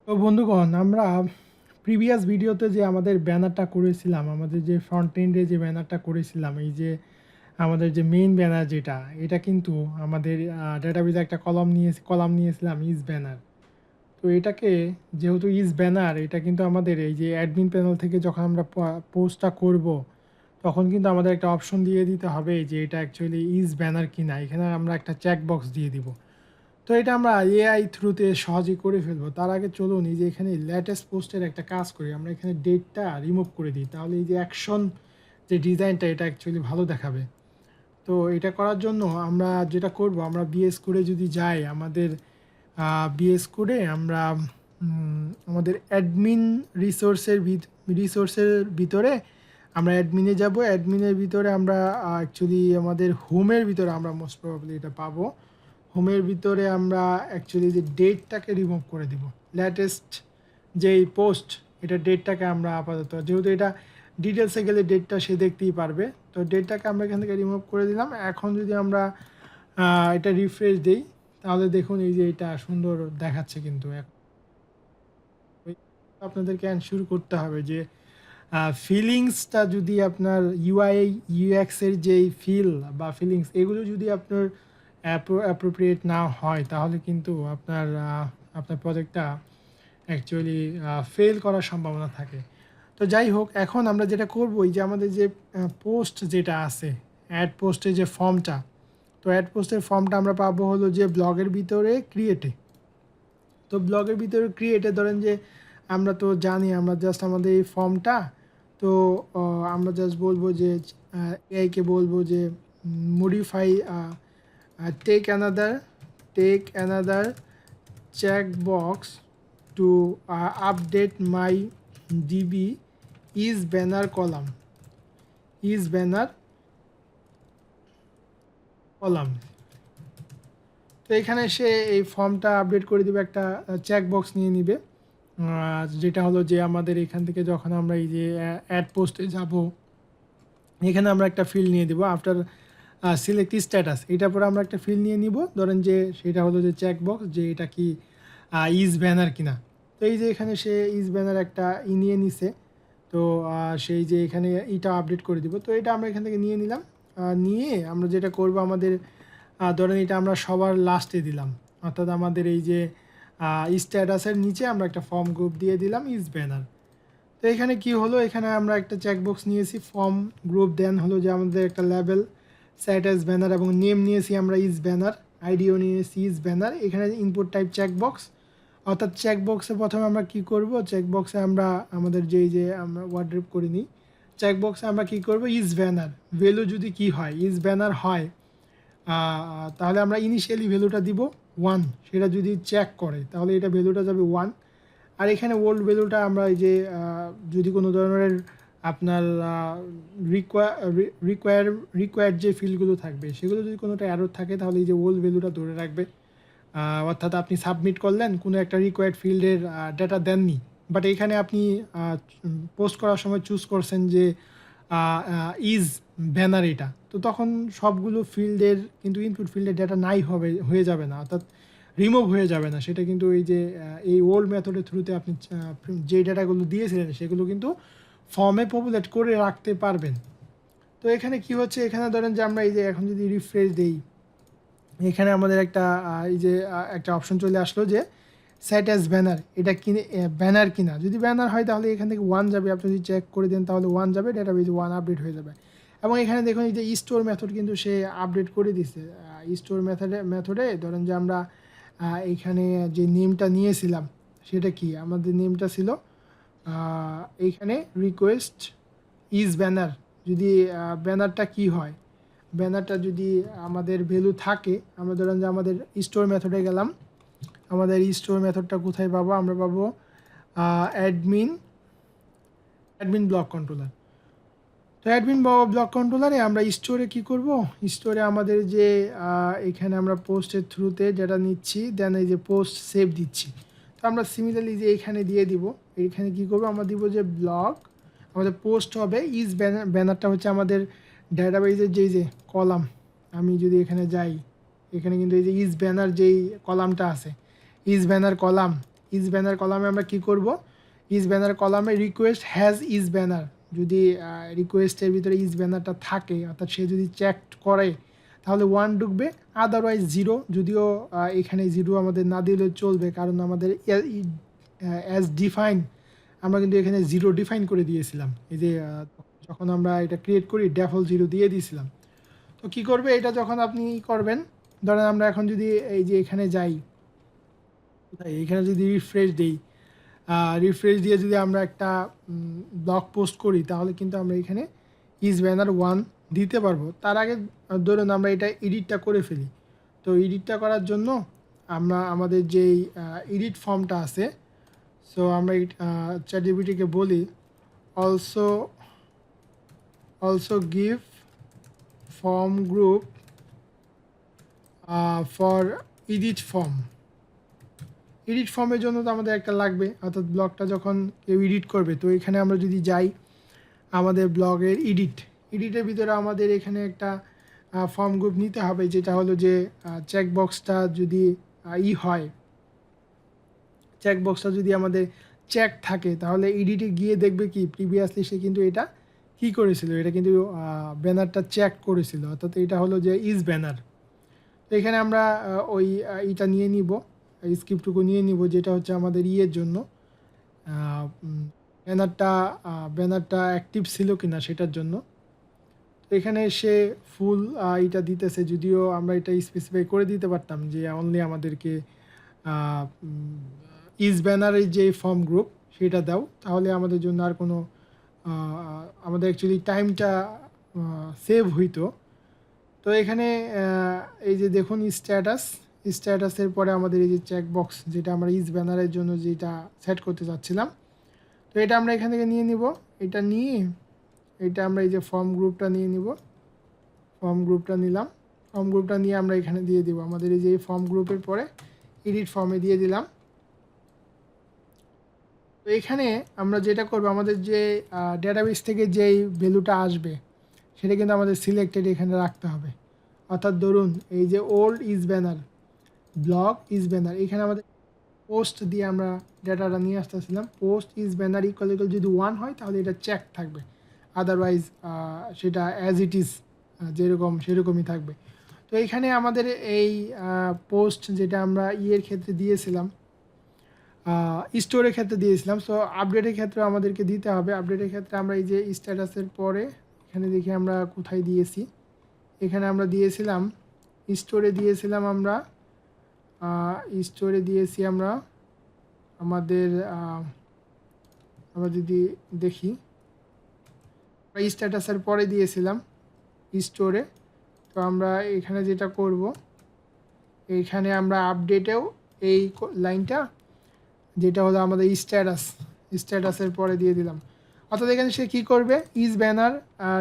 তো বন্ধুগণ, আমরা প্রিভিয়াস ভিডিওতে যে আমাদের ব্যানারটা করেছিলাম, আমাদের যে ফ্রন্ট এন্ডে যে ব্যানারটা করেছিলাম, এই যে আমাদের যে মেইন ব্যানার যেটা, এটা কিন্তু আমাদের ডেটাবেজে একটা কলাম নিয়েছিলাম ইজ ব্যানার। তো এটাকে যেহেতু ইজ ব্যানার, এটা কিন্তু আমাদের এই যে অ্যাডমিন প্যানেল থেকে যখন আমরা পোস্টটা করব, তখন কিন্তু আমাদের একটা অপশন দিয়ে দিতে হবে যে এটা অ্যাকচুয়ালি ইজ ব্যানার কিনা। এখানে আমরা একটা চেক বক্স দিয়ে দিব। তো এটা আমরা এআই থ্রুতে সহজেই করে ফেলবো। তার আগে চলুন এই যে এখানে লেটেস্ট পোস্টের একটা কাজ করি। আমরা এখানে ডেটটা রিমুভ করে দিই, তাহলে এই যে অ্যাকশন যে ডিজাইনটা, এটা অ্যাকচুয়ালি ভালো দেখাবে। তো এটা করার জন্য আমরা যেটা করব, আমরা বিএস কোডে যদি যাই, আমাদের বিএস কোডে আমরা আমাদের অ্যাডমিন রিসোর্সের ভিতরে আমরা অ্যাডমিনে যাব। অ্যাডমিনের ভিতরে আমরা অ্যাকচুয়ালি আমাদের হোমের ভিতরে আমরা মোস্ট প্রবাবলি এটা পাবো। হোমের ভিতরে আমরা অ্যাকচুয়ালি যে ডেটটাকে রিমুভ করে দিব, লেটেস্ট যেই পোস্ট, এটা ডেটটাকে আমরা আপাতত, যেহেতু এটা ডিটেলসে গেলে ডেটটা সে দেখতেই পারবে, তো ডেটটাকে আমরা এখান থেকে রিমুভ করে দিলাম। এখন যদি আমরা এটা রিফ্রেশ দিই, তাহলে দেখুন এই যে এটা সুন্দর দেখাচ্ছে। কিন্তু আপনাদেরকে শুরু করতে হবে যে ফিলিংসটা যদি আপনার ইউআই ইউএক্সের যেই ফিল বা ফিলিংস, এগুলো যদি আপনার অ্যাপ্রোপ্রিয়েট না হয়, তাহলে কিন্তু আপনার আপনার প্রজেক্টটা অ্যাকচুয়ালি ফেল করার সম্ভাবনা থাকে। তো যাই হোক, এখন আমরা যেটা করব, এই যে আমাদের যে পোস্ট যেটা আছে, অ্যাড পোস্টের যে ফর্মটা, তো অ্যাড পোস্টের ফর্মটা আমরা পাবো হলো যে ব্লগের ভিতরে ক্রিয়েটে। তো ব্লগের ভিতরে ক্রিয়েটে ধরেন যে আমরা তো জানি, আমরা জাস্ট আমাদের এই ফর্মটা, তো আমরা জাস্ট বলবো যে এআইকে বলবো যে modify, take another check box to update my DB is banner column. তো এখানে সে এই ফর্মটা আপডেট করে দিবে, একটা চেক বক্স নিয়ে নিবে, যেটা হলো যে আমাদের এখান থেকে যখন আমরা এই যে অ্যাড পোস্টে যাব, এখানে আমরা একটা ফিল্ড নিয়ে দিব আফটার সিলেক্ট স্ট্যাটাস। এটার পরে আমরা একটা ফিল্ড নিয়ে নিব, ধরেন যে সেটা হলো যে চেক বক্স, যে এটা কি ইজ ব্যানার কিনা। তো এই যে এখানে সে ইজ ব্যানার একটা নিয়ে নিছে। তো সেই যে এখানে এটা আপডেট করে দিব, তো এটা আমরা এখান থেকে নিয়ে নিলাম। নিয়ে আমরা যেটা করব, আমাদের ধরেন এটা আমরা সবার লাস্টে দিলাম, অর্থাৎ আমাদের এই যে স্ট্যাটাসের নিচে আমরা একটা ফর্ম গ্রুপ দিয়ে দিলাম ইজ ব্যানার। তো এখানে কি হলো, এখানে আমরা একটা চেকবক্স নিয়েছি ফর্ম গ্রুপ, দেন হলো যে আমাদের একটা লেভেল সেট অ্যাজ ব্যানার, এবং নেম নিয়েছি আমরা ইজ ব্যানার, আইডিও নিয়েছি ইজ ব্যানার। এখানে ইনপুট টাইপ চেকবক্স, অর্থাৎ চেকবক্সে প্রথমে আমরা কি করব, চেকবক্সে আমরা আমাদের যে আমরা ওয়ার্ড্রপ করে নিই, চেকবক্সে আমরা কি করব, ইজ ব্যানার ভ্যালু যদি কি হয়, ইজ ব্যানার হয়, তাহলে আমরা ইনিশিয়ালি ভ্যালুটা দিব 1। সেটা যদি চেক করে, তাহলে এটা ভ্যালুটা যাবে 1। আর এখানে ওল্ড ভ্যালুটা আমরা এই যে যদি কোনো ধরনের আপনার রিকোয়ার্ড যে ফিল্ডগুলো থাকবে, সেগুলো যদি কোনোটা অ্যারোর থাকে, তাহলে এই যে ওল্ড ভ্যালুটা ধরে রাখবে। অর্থাৎ আপনি সাবমিট করলেন কোনো একটা রিকোয়ার্ড ফিল্ডের ডেটা দেননি, বাট এখানে আপনি পোস্ট করার সময় চুজ করছেন যে ইজ ব্যানার এটা, তো তখন সবগুলো ফিল্ডের কিন্তু ইনপুট ফিল্ডের ডেটা নাই হয়ে যাবে না, অর্থাৎ রিমুভ হয়ে যাবে না। সেটা কিন্তু এই যে এই ওল্ড মেথডের থ্রুতে আপনি যে ডেটাগুলো দিয়েছিলেন, সেগুলো কিন্তু ফর্মে পপুলেট করে রাখতে পারবেন। তো এখানে কি হচ্ছে, এখানে ধরেন যে আমরা এই যে এখন যদি রিফ্রেশ দেই, এখানে আমাদের একটা এই যে একটা অপশন চলে আসলো যে সেট অ্যাজ ব্যানার, এটা কিনে ব্যানার কিনা। যদি ব্যানার হয়, তাহলে এখান থেকে 1 যাবে। আপনি যদি চেক করে দেন, তাহলে 1 যাবে, ডেটাবেজ 1 আপডেট হয়ে যাবে। এবং এখানে দেখুন এই যে স্টোর মেথড কিন্তু সে আপডেট করে দিচ্ছে। স্টোর মেথডে ধরেন যে আমরা এইখানে যে নেমটা নিয়েছিলাম, সেটা কি, আমাদের নেমটা ছিল এইখানে রিকোয়েস্ট ইজ ব্যানার। যদি ব্যানারটা কি হয়, ব্যানারটা যদি আমাদের ভ্যালু থাকে, আমরা ধরেন যে আমাদের স্টোর মেথডে গেলাম, আমাদের স্টোর মেথডটা কোথায় পাবো, আমরা পাবো অ্যাডমিন ব্লক কন্ট্রোলার। তো অ্যাডমিন ব্লক কন্ট্রোলারে আমরা স্টোরে কি করব, স্টোরে আমাদের যে এখানে আমরা পোস্টের থ্রুতে যেটা নিচ্ছি, দেন এই যে পোস্ট সেভ দিচ্ছি। তো আমরা সিমিলারলি যে এখানে দিয়ে দিব, এইখানে কি করব, আমরা দিব যে ব্লক, আমাদের পোস্ট হবে ইজ ব্যানারটা হচ্ছে আমাদের ডাটাবেজের যে কলাম। আমি যদি এখানে যাই, এখানে কিন্তু এই যে ইজ ব্যানার যেই কলামটা আছে, is banner column, is banner কলামে আমরা কি করব, ইজ ব্যানার কলামে রিকোয়েস্ট হ্যাজ ইজ ব্যানার, যদি রিকোয়েস্টের ভিতরে ইজ ব্যানারটা থাকে অর্থাৎ সে যদি চেক করে তাহলে 1 ঢুকবে, আদারওয়াইজ 0, যদিও এখানে 0 আমাদের না দিলেও চলবে, কারণ আমাদের অ্যাজ ডিফাইন আমরা কিন্তু এখানে 0 ডিফাইন করে দিয়েছিলাম, এই যে যখন আমরা এটা ক্রিয়েট করি ডেফল্ট 0 দিয়ে দিয়েছিলাম। তো কী করবে এটা যখন আপনি করবেন, ধরেন আমরা এখন যদি এই যে এখানে যাই, এখানে যদি রিফ্রেশ দিই, রিফ্রেশ দিয়ে যদি আমরা একটা ব্লগ পোস্ট করি তাহলে কিন্তু আমরা এখানে ইজ ব্যানার 1 দিতে পারবো। তার আগে ধরুন আমরা এটা এডিটটা করে ফেলি। তো এডিটটা করার জন্য আমরা আমাদের যেই এডিট ফর্মটা আছে, সো আমরা চ্যাটজিপিটিকে বলি also give form group for edit form. Edit ফর্মের জন্য তো আমাদের একটা লাগবে, অর্থাৎ ব্লগটা যখন কেউ এডিট করবে, তো এখানে আমরা যদি যাই আমাদের ব্লগের এডিটের ভিতরে আমাদের এখানে একটা ফর্ম গ্রুপ নিতে হবে, যেটা হলো যে চেকবক্সটা যদি হয়, চেকবক্সটা যদি আমাদের চেক থাকে তাহলে এডিটে গিয়ে দেখবে কি প্রিভিয়াসলি সে কিন্তু এটা কি করেছিল, এটা কিন্তু ব্যানারটা চেক করেছিল, অর্থাৎ এটা হলো যে ইজ ব্যানার। তো এখানে আমরা ওই এটা নিয়ে নিব, স্ক্রিপ্টটুকু নিয়ে নিব, যেটা হচ্ছে আমাদের ইয়ের জন্য ব্যানারটা অ্যাক্টিভ ছিল কিনা সেটার জন্য। তো এখানে সে ফুল এটা দিতেছে, যদিও আমরা এটা স্পেসিফাই করে দিতে পারতাম যে অনলি আমাদেরকে ইজ ব্যানারের যে ফর্ম গ্রুপ সেটা দাও, তাহলে আমাদের জন্য আর কোনো আমাদের অ্যাকচুয়ালি টাইমটা সেভ হইতো। তো এখানে এই যে দেখুন স্ট্যাটাসের পরে আমাদের এই যে চেকবক্স, যেটা আমরা ইজ ব্যানারের জন্য যেটা সেট করতে চাচ্ছিলাম, তো এটা আমরা এখান থেকে নিয়ে নিব। এটা নিয়ে এটা আমরা এই যে ফর্ম গ্রুপটা নিয়ে নিব, ফর্ম গ্রুপটা নিলাম, ফর্ম গ্রুপটা নিয়ে আমরা এখানে দিয়ে দিব আমাদের এই যে ফর্ম গ্রুপের পরে এডিট ফর্মে দিয়ে দিলাম। তো এখানে আমরা যেটা করব, আমাদের যে ডেটাবেস থেকে যেই ভ্যালুটা আসবে সেটা কিন্তু আমাদের সিলেক্টেড এখানে রাখতে হবে। অর্থাৎ ধরুন এই যে old is banner, blog is banner, এখানে আমাদের পোস্ট দিয়ে আমরা ডেটাটা নিয়ে আসতেছিলাম। পোস্ট ইজ ব্যানার ইকুয়াল যদি 1 হয় তাহলে এটা চেক থাকবে, আদারওয়াইজ সেটা অ্যাজ ইট ইজ যেরকম সেরকমই থাকবে। তো এইখানে আমাদের এই পোস্ট যেটা আমরা ইয়ের ক্ষেত্রে দিয়েছিলাম, স্টোরের ক্ষেত্রে দিয়েছিলাম, সো আপডেটের ক্ষেত্রে আমাদেরকে দিতে হবে। আপডেটের ক্ষেত্রে আমরা এই যে স্ট্যাটাসের পরে এখানে দেখি আমরা কোথায় দিয়েছি, এখানে আমরা দিয়েছিলাম স্টোরে দিয়েছিলাম আমরা আমাদের আমরা যদি দেখি স্ট্যাটাসের পরে দিয়েছিলাম স্টোরে। তো আমরা এখানে যেটা করব, এইখানে আমরা আপডেটেও এই লাইনটা যেটা হলো আমাদের স্ট্যাটাসের পরে দিয়ে দিলাম। অর্থাৎ এখানে সে কী করবে, ইজ ব্যানার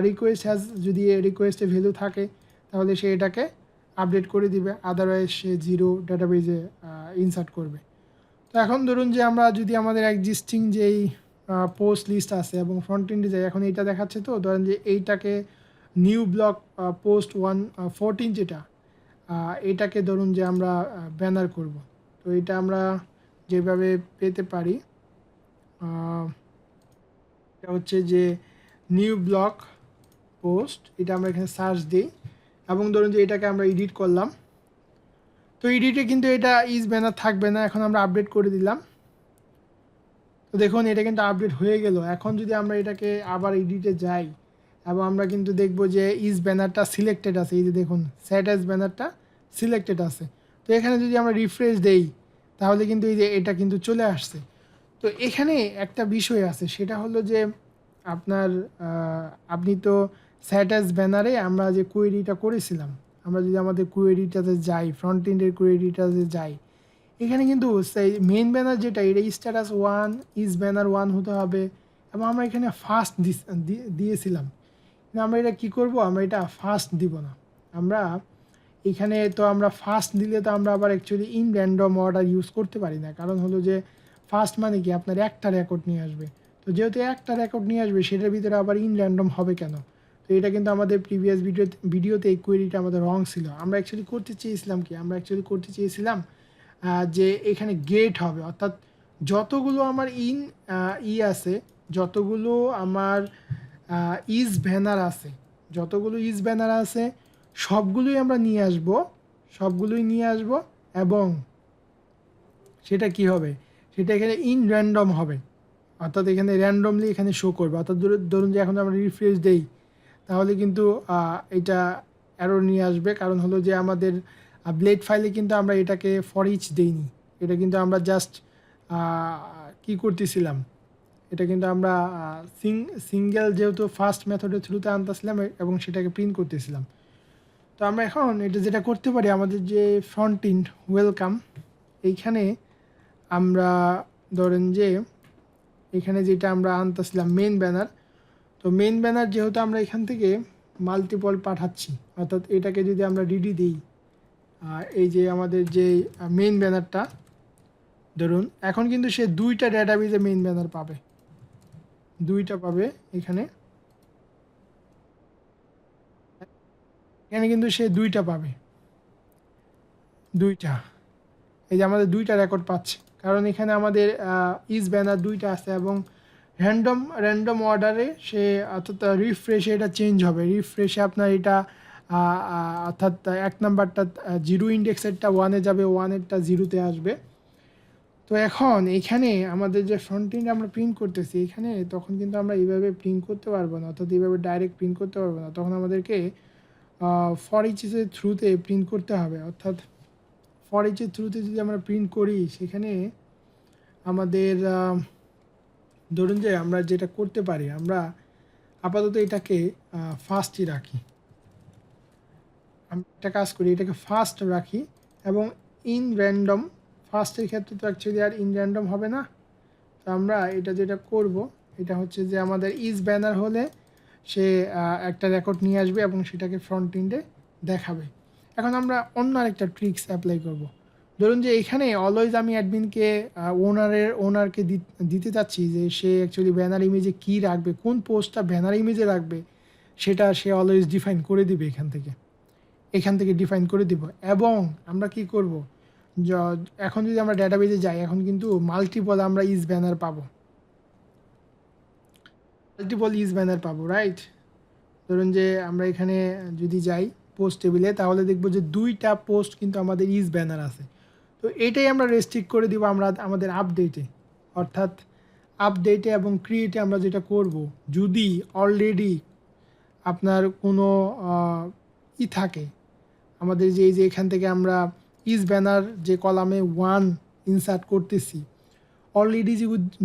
রিকোয়েস্ট হ্যাজ, যদি রিকোয়েস্টে ভ্যালু থাকে তাহলে সে এটাকে আপডেট করে দিবে, আদারওয়াইজ সে 0 ডাটাবেজে ইনসার্ট করবে। তো এখন ধরুন যে আমরা যদি আমাদের এক্সিস্টিং যেই পোস্ট লিস্ট আছে এবং ফ্রন্ট এন্ডে যাই, এখন এইটা দেখাচ্ছে, তো ধরেন যে এইটাকে নিউ ব্লগ পোস্ট 114 যেটা, এটাকে ধরুন যে আমরা ব্যানার করব। তো এটা আমরা যেভাবে পেতে পারি, এটা হচ্ছে যে নিউ ব্লগ পোস্ট, এটা আমরা এখানে সার্চ দিই এবং ধরুন যে এটাকে আমরা এডিট করলাম। তো এডিটে কিন্তু এটা ইজ ব্যানার থাকবে না, এখন আমরা আপডেট করে দিলাম। তো দেখুন এটা কিন্তু আপডেট হয়ে গেল। এখন যদি আমরা এটাকে আবার এডিটে যাই এবং আমরা কিন্তু দেখব যে ইজ ব্যানারটা সিলেক্টেড আছে, এই যে দেখুন সেট অ্যাজ ব্যানারটা সিলেক্টেড আছে। তো এখানে যদি আমরা রিফ্রেশ দেই তাহলে কিন্তু এই যে এটা কিন্তু চলে আসছে। তো এখানে একটা বিষয় আছে, সেটা হলো যে আপনি তো সেট অ্যাজ ব্যানারে আমরা যে কোয়েরিটা করেছিলাম, আমরা যদি আমাদের কোয়েরিটাতে যাই, ফ্রন্ট এন্ডের কোয়েরিটাতে যাই, এখানে কিন্তু সেই মেইন ব্যানার যেটা, এটা স্ট্যাটাস 1 ইজ ব্যানার 1 হতে হবে এবং আমরা এখানে ফার্স্ট দিয়েছিলাম। কিন্তু আমরা এটা কী করব, আমরা এটা ফার্স্ট দিব না। আমরা এখানে তো আমরা ফার্স্ট দিলে তো আমরা আবার actually in random order use করতে পারি না, কারণ হলো যে ফার্স্ট মানে কি আপনার একটা রেকর্ড নিয়ে আসবে। তো যেহেতু একটা রেকর্ড নিয়ে আসবে সেটার ভিতরে আবার ইন র্যান্ডম হবে কেন? তো এটা কিন্তু আমাদের প্রিভিয়াস ভিডিওতে এই কোয়েরিটা আমাদের রং ছিল। আমরা অ্যাকচুয়ালি করতে চেয়েছিলাম যে এখানে গেট হবে, অর্থাৎ যতগুলো আমার আছে, যতগুলো আমার ইজ ব্যানার আছে, যতগুলো ইজ ব্যানার আছে সবগুলোই আমরা নিয়ে আসব, সবগুলোই নিয়ে আসব। এবং সেটা কি হবে, সেটা এখানে ইন র্যান্ডম হবে, অর্থাৎ এখানে র্যান্ডমলি এখানে শো করবে। অর্থাৎ ধরুন যে এখন আমরা রিফ্রেশ দেই, তাহলে কিন্তু এটা এরর নিয়ে আসবে। কারণ হলো যে আমাদের ব্লেড ফাইলে কিন্তু আমরা এটাকে ফর ইচ দেইনি, এটা কিন্তু আমরা জাস্ট কি করতেছিলাম, এটা কিন্তু আমরা সিঙ্গেল যেহেতু ফার্স্ট মেথডের থ্রুতে আনতেছিলাম এবং সেটাকে প্রিন্ট করতেছিলাম। তো আমরা এখন এটা যেটা করতে পারি, আমাদের যে ফ্রন্ট এন্ড ওয়েলকাম, এইখানে আমরা ধরেন যে এখানে যেটা আমরা আনতেছিলাম মেইন ব্যানার, তো মেইন ব্যানার যেহেতু আমরা এখান থেকে মাল্টিপল পাঠাচ্ছি, অর্থাৎ এটাকে যদি আমরা ডিডি দিই, এই যে আমাদের যে মেইন ব্যানারটা, ধরুন এখন কিন্তু সে দুইটা ডেটাবেজে মেইন ব্যানার পাবে, দুইটা পাবে এখানে, এখানে কিন্তু সে দুইটা পাবে, দুইটা, এই যে আমাদের দুইটা রেকর্ড পাচ্ছে, কারণ এখানে আমাদের ইজ ব্যানার দুইটা আছে এবং র্যান্ডম অর্ডারে সে, অর্থাৎ রিফ্রেশে এটা চেঞ্জ হবে। রিফ্রেশে আপনার এটা অর্থাৎ এক নাম্বারটা জিরো ইন্ডেক্সেরটা ওয়ানে যাবে, ওয়ানেরটা জিরোতে আসবে। তো এখন এখানে আমাদের যে ফ্রন্ট এন্ড আমরা প্রিন্ট করতেছি, এখানে তখন কিন্তু আমরা এইভাবে প্রিন্ট করতে পারবো না, অর্থাৎ এইভাবে ডাইরেক্ট প্রিন্ট করতে পারবো না, তখন আমাদেরকে ফর ইচের থ্রুতে প্রিন্ট করতে হবে। অর্থাৎ ফর ইচের থ্রুতে যদি আমরা প্রিন্ট করি, সেখানে আমাদের ধরুন যে আমরা যেটা করতে পারি, আমরা আপাতত এটাকে ফার্স্টই রাখি, আমরা একটা কাজ করি, এটাকে ফার্স্ট রাখি এবং ইন র্যান্ডম, ফার্স্টের ক্ষেত্রে তো অ্যাকচুয়ালি আর ইন র্যান্ডম হবে না। তো আমরা এটা যেটা করব, এটা হচ্ছে যে আমাদের ইজ ব্যানার হলে সে একটা রেকর্ড নিয়ে আসবে এবং সেটাকে ফ্রন্ট এন্ডে দেখাবে। এখন আমরা অন্য আরেকটা ট্রিক্স অ্যাপ্লাই করব। ধরুন যে এখানে অলওয়েজ আমি অ্যাডমিনকে ওনারকে দিতে চাচ্ছি যে সে অ্যাকচুয়ালি ব্যানার ইমেজে কী রাখবে, কোন পোস্টটা ব্যানার ইমেজে রাখবে, সেটা সে অলওয়েজ ডিফাইন করে দিবে এখান থেকে ডিফাইন করে দিব। এবং আমরা কি করব, এখন যদি আমরা ডেটাবেজে যাই, এখন কিন্তু মাল্টিপল আমরা ইজ ব্যানার পাবো, রাইট। ধরুন যে আমরা এখানে যদি যাই পোস্ট টেবিলে, তাহলে দেখব যে দুইটা পোস্ট কিন্তু আমাদের ইজ ব্যানার আছে। তো এটাই আমরা রেস্ট্রিক্ট করে দিব আমরা আমাদের আপডেটে, অর্থাৎ আপডেটে এবং ক্রিয়েটে আমরা যেটা করব, যদি অলরেডি আপনার কোনো থাকে, আমাদের যে এই যে এখান থেকে আমরা ইজ ব্যানার যে কলামে ওয়ান ইনসার্ট করতেছি, অলরেডি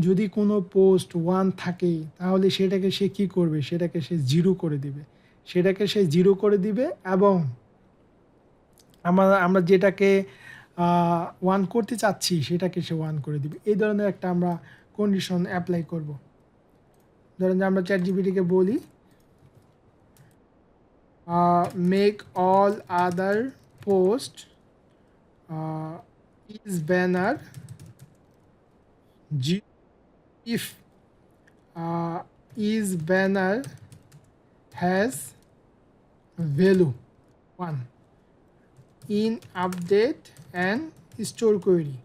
যদি কোনো পোস্ট ওয়ান থাকে, তাহলে সেটাকে সে কী করবে, সেটাকে সে জিরো করে দিবে এবং আমরা যেটাকে ওয়ান করতে চাচ্ছি সেটাকে সে ওয়ান করে দিবে। এই ধরনের একটা আমরা কন্ডিশন অ্যাপ্লাই করব। ধরেন যে আমরা চ্যাট জিপিটিকে বলি make all other post is banner if is banner has value 1 in update and store query,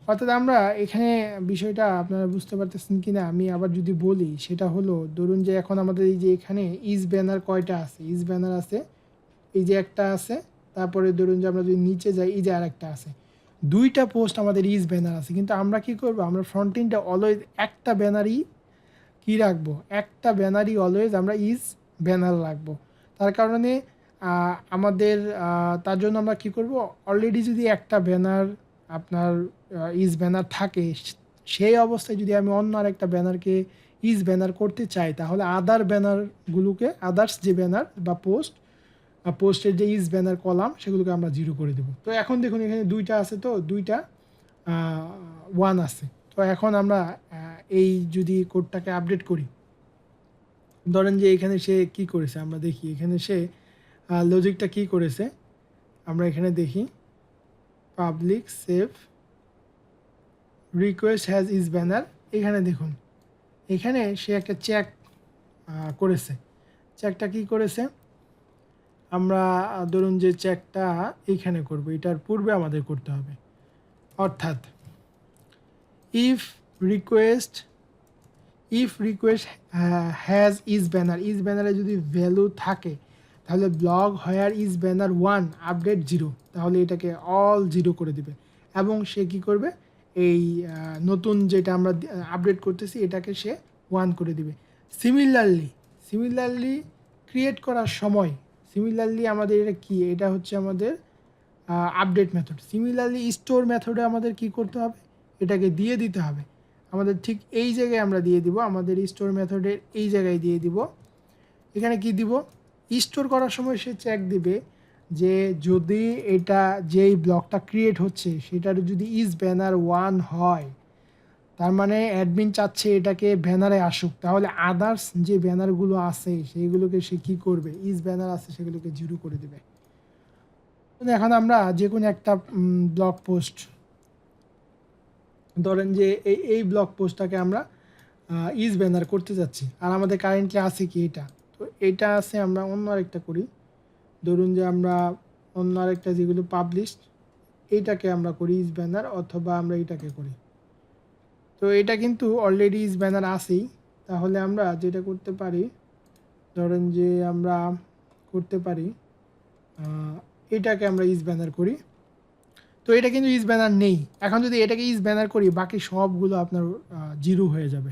অর্থাৎ আমরা এখানে বিষয়টা আপনারা বুঝতে পারতেছেন কি না, আমি আবার যদি বলি, সেটা হলো ধরুন যে এখন আমাদের এই যে এখানে ইজ ব্যানার কয়টা আছে, ইজ ব্যানার আছে এই যে একটা আছে, তারপরে ধরুন যে আমরা যদি নিচে যাই, এই যে আরেকটা আছে, দুইটা পোস্ট আমাদের ইজ ব্যানার আছে। কিন্তু আমরা কি করব, আমরা ফ্রন্ট এন্ডে অলওয়েজ একটা ব্যানারই কি রাখবো, একটা ব্যানারই অলওয়েজ আমরা ইজ ব্যানার রাখবো। তার কারণে আমাদের তার জন্য আমরা কি করব, অলরেডি যদি একটা ব্যানার আপনার ইজ ব্যানার থাকে, সেই অবস্থায় যদি আমি অন্য আরেকটা ব্যানারকে ইজ ব্যানার করতে চাই, তাহলে আদার ব্যানারগুলোকে, আদার্স যে ব্যানার বা পোস্টের যে ইজ ব্যানার কলাম, সেগুলোকে আমরা জিরো করে দেবো। তো এখন দেখুন এখানে দুইটা আছে, তো দুইটা ওয়ান আছে। তো এখন আমরা এই যদি কোডটাকে আপডেট করি, ধরেন যে এখানে সে কি করেছে, আমরা দেখি এখানে সে লজিকটা কি করেছে, আমরা এখানে দেখি public save request has is banner, এখানে দেখুন এখানে সে একটা চেক করেছে। চেকটা কি করেছে, আমরা ধরুন যে চেকটা এইখানে করব, এটার পূর্বে আমাদের করতে হবে। অর্থাৎ ইফ রিকোয়েস্ট হ্যাজ ইজ ব্যানারে যদি ভ্যালু থাকে তাহলে blog where is banner 1 update 0, তাহলে এটাকে অল 0 করে দিবে এবং সে কি করবে, এই নতুন যেটা আমরা আপডেট করতেছি এটাকে সে 1 করে দিবে। সিমিলারলি ক্রিয়েট করার সময় আমাদের এটা কি, এটা হচ্ছে আমাদের আপডেট মেথড। সিমিলারলি স্টোর মেথডে আমাদের কি করতে হবে, এটাকে দিয়ে দিতে হবে আমাদের ঠিক এই জায়গায় আমরা দিয়ে দিব, আমাদের স্টোর মেথডের এই জায়গায় দিয়ে দিব। এখানে কি দিব, স্টোর করার সময় সে চেক দিবে যে যদি এটা যেই ব্লকটা ক্রিয়েট হচ্ছে সেটার যদি ইজ ব্যানার 1 হয়, তার মানে অ্যাডমিন চাচ্ছে এটাকে ব্যানারে আসুক, তাহলে আদার্স যে ব্যানারগুলো আছে সেইগুলোকে সে কী করবে, ইজ ব্যানার আছে সেগুলোকে 0 করে দেবে। এখন আমরা যে কোনো একটা ব্লগ পোস্ট, ধরেন যে এই ব্লগ পোস্টটাকে আমরা ইজ ব্যানার করতে যাচ্ছি, আর আমাদের কারেন্টলি আছে কি এটা, তো এটা আছে, আমরা অন্য আরেকটা করি। ধরুন যে আমরা অন্য আরেকটা যেগুলো পাবলিশ, এইটাকে আমরা করি ইজ ব্যানার, অথবা আমরা এটাকে করি। তো এটা কিন্তু অলরেডি ইজ ব্যানার আছেই, তাহলে আমরা যেটা করতে পারি, ধরেন যে আমরা করতে পারি এটাকে আমরা ইজ ব্যানার করি। তো এটা কিন্তু ইজ ব্যানার নেই, এখন যদি এটাকে ইজ ব্যানার করি বাকি সবগুলো আপনার 0 হয়ে যাবে।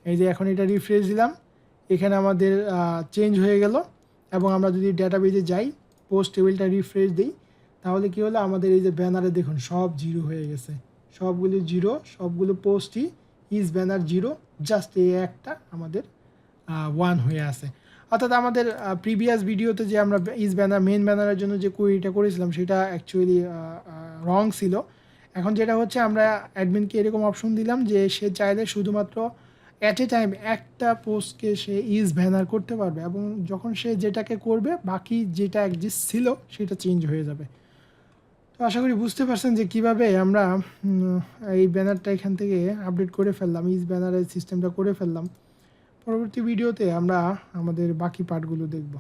এই যে এখন এটা রিফ্রেশ দিলাম, এখানে আমাদের চেঞ্জ হয়ে গেল, এবং আমরা যদি ডেটাবেজে যাই, পোস্ট টেবিলটা রিফ্রেশ দিই, তাহলে কি হলো, আমাদের এই যে ব্যানারে দেখুন সব 0 হয়ে গেছে, সবগুলো 0, সবগুলো পোস্টই ইজ ব্যানার 0, জাস্ট এই একটা আমাদের 1 হয়ে আছে। অর্থাৎ আমাদের প্রিভিয়াস ভিডিওতে যে আমরা ইজ ব্যানার মেন ব্যানারের জন্য যে কোয়েরিটা করেছিলাম সেটা অ্যাকচুয়ালি রং ছিল। এখন যেটা হচ্ছে, আমরা অ্যাডমিনকে এরকম অপশন দিলাম যে সে চাইলে শুধুমাত্র অ্যাট এ টাইম একটা পোস্টকে সে ইজ ব্যানার করতে পারবে, এবং যখন সে যেটাকে করবে বাকি যেটা এক্সিস্ট ছিল সেটা চেঞ্জ হয়ে যাবে। তো আশা করি বুঝতে পারছেন যে কিভাবে আমরা এই ব্যানারটা এখান থেকে আপডেট করে ফেললাম, ইজ ব্যানারের সিস্টেমটা করে ফেললাম। পরবর্তী ভিডিওতে আমরা আমাদের বাকি পার্টগুলো দেখব।